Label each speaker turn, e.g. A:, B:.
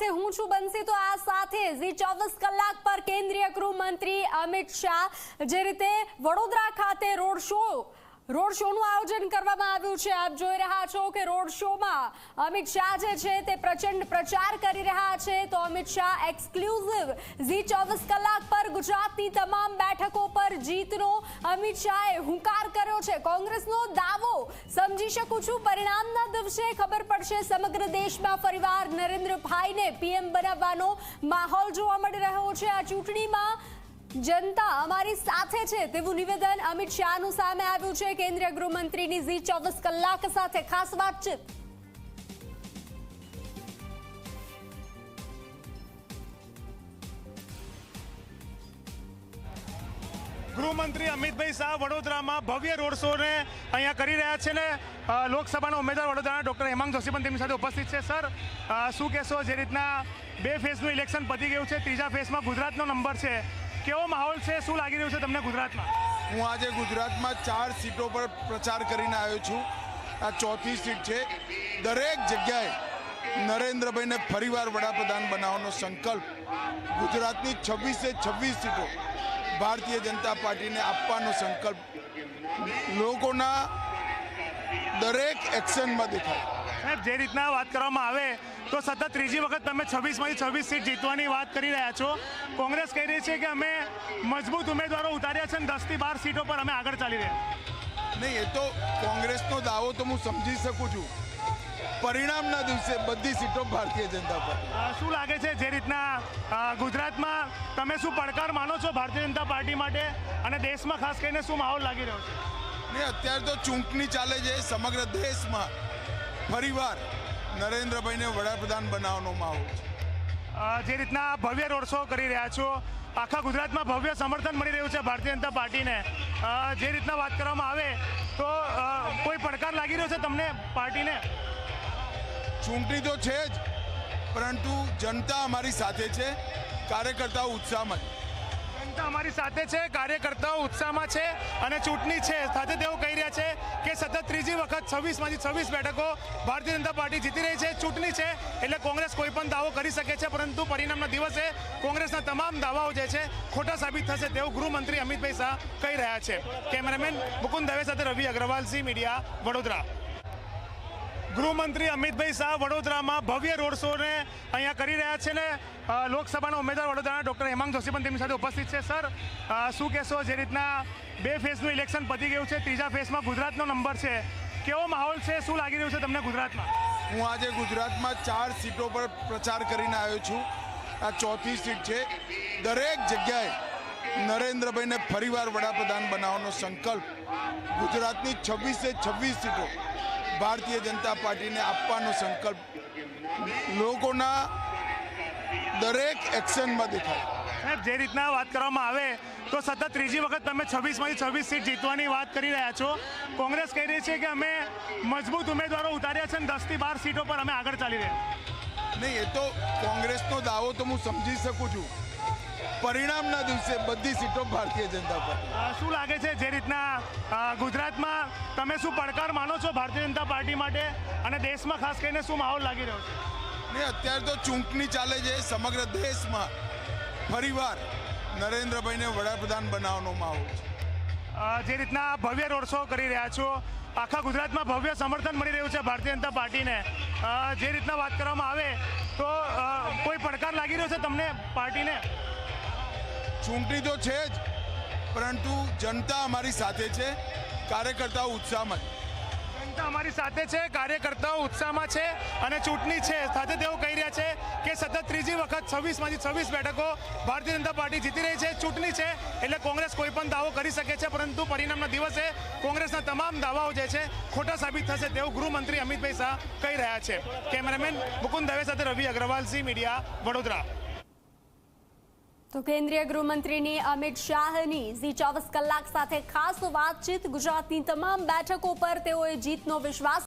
A: સાથે હું છું બંસી। તો આ સાથે ઝી 24 કલાક પર કેન્દ્રીય ગૃહમંત્રી અમિત શાહ જે રીતે વડોદરા ખાતે રોડ શોનું આયોજન કરવામાં આવ્યું છે। આપ જોઈ રહ્યા છો કે રોડ શોમાં અમિત શાહ જે છે તે પ્રચંડ પ્રચાર કરી રહ્યા છે। તો અમિત શાહ એક્સક્લુઝિવ ઝી 24 કલાક પર ગુજરાતની તમામ બેઠકો પર જીતનો અમિત શાહે હુંકાર કર્યો છે। કોંગ્રેસનો દાવો સમજી શકું છું, પરિણામના દિવસે ખબર પડશે। સમગ્ર દેશમાં ફરીવાર નરેન્દ્રભાઈને પીએમ બનાવવાનો માહોલ જોવા મળી રહ્યો છે। આ ચૂંટણીમાં જનતા અમારી સાથે છે તેવું નિવેદન અમિત શાહનું સામે આવ્યું છે। કેન્દ્રીય ગૃહમંત્રીની ઝી 24 કલાક સાથે ખાસ વાતચીત।
B: ગૃહમંત્રી અમિતભાઈ શાહ વડોદરામાં ભવ્ય રોડ શોને અહીંયા કરી રહ્યા છે ને લોકસભાના ઉમેદવાર વડોદરાના ડોક્ટર હેમાંગ જોશી પણ તેમની સાથે ઉપસ્થિત છે। સર, શું કહેશો? જે રીતના 2 ફેઝનું ઇલેક્શન પતી ગયું છે, ત્રીજા ફેઝમાં ગુજરાતનો નંબર છે, કેવો માહોલ છે? શું લાગી રહ્યું છે તમને ગુજરાતમાં?
C: હું આજે ગુજરાતમાં 4 સીટો પર પ્રચાર કરીને આવ્યો છું। આ 4થી સીટ છે। દરેક જગ્યાએ નરેન્દ્રભાઈને ફરીવાર વડાપ્રધાન બનાવવાનો સંકલ્પ ગુજરાતની 26 સીટો ભારતીય જનતા પાર્ટીને આપવાનો સંકલ્પ લોકોના દરેક એક્શનમાં દેખાય।
B: સાહેબ, જે રીતના વાત કરવામાં આવે તો સતત ત્રીજી વખત તમે 26માંથી 26 સીટ જીતવાની વાત કરી રહ્યા છો। કોંગ્રેસ કહી રહી છે કે અમે મજબૂત ઉમેદવારો ઉતાર્યા છે અને 10થી 12 સીટો પર અમે આગળ ચાલી રહ્યા।
C: નહીં, એ તો કોંગ્રેસનો દાવો તો હું સમજી શકું છું, પરિણામના દિવસે બધી સીટો ભારતીય જનતા પાર્ટી।
B: શું લાગે છે જે રીતના ગુજરાતમાં તમે શું પડકાર માનો છો ભારતીય જનતા પાર્ટી માટે અને દેશમાં ખાસ કરીને શું માહોલ લાગી રહ્યો છે?
C: નહીં, અત્યારે તો ચૂંટણી ચાલે છે। સમગ્ર દેશમાં ફરીવાર નરેન્દ્રભાઈને વડાપ્રધાન બનાવવાનો માહોલ છે।
B: જે રીતના ભવ્ય રોડ શો કરી રહ્યા છો, આખા ગુજરાતમાં ભવ્ય સમર્થન મળી રહ્યું છે ભારતીય જનતા પાર્ટીને। જે રીતના વાત કરવામાં આવે તો કોઈ પડકાર લાગી રહ્યો છે તમને પાર્ટીને?
C: ચૂંટણી તો છે જ, પરંતુ જનતા અમારી સાથે છે, કાર્યકર્તાઓ ઉત્સાહમાં છે।
B: જનતા અમારી સાથે છે, કાર્યકર્તાઓ ઉત્સાહમાં છે અને ચૂંટણી છે। સાથે તેઓ કહી રહ્યા છે કે સતત ત્રીજી વખત 26માંથી 26 બેઠકો ભારતીય જનતા પાર્ટી જીતી રહી છે। ચૂંટણી છે એટલે કોંગ્રેસ કોઈ પણ દાવો કરી શકે છે, પરંતુ પરિણામના દિવસે કોંગ્રેસના તમામ દાવાઓ જે છે ખોટા સાબિત થશે તેવું ગૃહમંત્રી અમિતભાઈ શાહ કહી રહ્યા છે। કેમેરામેન મુકુંદ દવે સાથે રવિ અગ્રવાલ, ઝી મીડિયા, વડોદરા। ગૃહમંત્રી અમિતભાઈ શાહ વડોદરામાં ભવ્ય રોડ શોને અહીંયા કરી રહ્યા છે ને લોકસભાના ઉમેદવાર વડોદરાના ડોક્ટર હેમાંગ જોશી પણ તેમની સાથે ઉપસ્થિત છે। સર, શું કહેશો? જે રીતના 2 ફેઝનું ઇલેક્શન પતી ગયું છે, ત્રીજા ફેઝમાં ગુજરાતનો નંબર છે, કેવો માહોલ છે? શું લાગી રહ્યું છે તમને ગુજરાતમાં?
C: હું આજે ગુજરાતમાં 4 સીટો પર પ્રચાર કરીને આવ્યો છું। આ 4થી સીટ છે। દરેક જગ્યાએ નરેન્દ્રભાઈને ફરીવાર વડાપ્રધાન બનાવવાનો સંકલ્પ ગુજરાતની 26 સીટો ભારતીય જનતા પાર્ટીને આપવાનો સંકલ્પ લોકોના દરેક એક્શનમાં દેખાય।
B: સાહેબ, જે રીતના વાત કરવામાં આવે તો સતત ત્રીજી વખત તમે 26માંથી 26 સીટ જીતવાની વાત કરી રહ્યા છો। કોંગ્રેસ કહી રહી છે કે અમે મજબૂત ઉમેદવારો ઉતાર્યા છે અને 10થી 12 સીટો પર અમે આગળ ચાલી રહ્યા।
C: નહીં, એ તો કોંગ્રેસનો દાવો તો હું સમજી શકું છું, પરિણામના દિવસે બધી સીટો ભારતીય જનતા પાર્ટી।
B: શું લાગે છે જે રીતના ગુજરાતમાં તમે શું પડકાર માનો છો ભારતીય જનતા પાર્ટી માટે અને દેશમાં ખાસ કરીને શું માહોલ લાગી રહ્યો છે?
C: નહીં, અત્યારે તો ચૂંટણી ચાલે છે। સમગ્ર દેશમાં ફરીવાર નરેન્દ્રભાઈને વડાપ્રધાન બનાવવાનો માહોલ છે।
B: જે રીતના ભવ્ય રોડ શો કરી રહ્યા છો, આખા ગુજરાતમાં ભવ્ય સમર્થન મળી રહ્યું છે ભારતીય જનતા પાર્ટીને। જે રીતના વાત કરવામાં આવે તો કોઈ પડકાર લાગી રહ્યો છે તમને પાર્ટીને?
C: ચૂંટણી તો છે જ, પરંતુ જનતા અમારી સાથે છે, કાર્યકર્તાઓ ઉત્સાહમાં છે।
B: જનતા અમારી સાથે છે, કાર્યકર્તાઓ ઉત્સાહમાં છે અને ચૂંટણી છે। સાથે તેઓ કહી રહ્યા છે કે સતત ત્રીજી વખત 26માંથી 26 બેઠકો ભારતીય જનતા પાર્ટી જીતી રહી છે। ચૂંટણી છે એટલે કોંગ્રેસ કોઈ પણ દાવો કરી શકે છે, પરંતુ પરિણામના દિવસે કોંગ્રેસના તમામ દાવાઓ જે છે ખોટા સાબિત થશે તેવું ગૃહમંત્રી અમિતભાઈ શાહ કહી રહ્યા છે। કેમેરામેન મુકુંદ દવે સાથે રવિ અગ્રવાલ, ઝી મીડિયા, વડોદરા।
A: તો કેન્દ્રીય ગૃહમંત્રીની અમિત શાહની ઝી 24 કલાક સાથે ખાસ વાતચીત। ગુજરાતની તમામ બેઠકો પર તેઓએ જીતનો વિશ્વાસ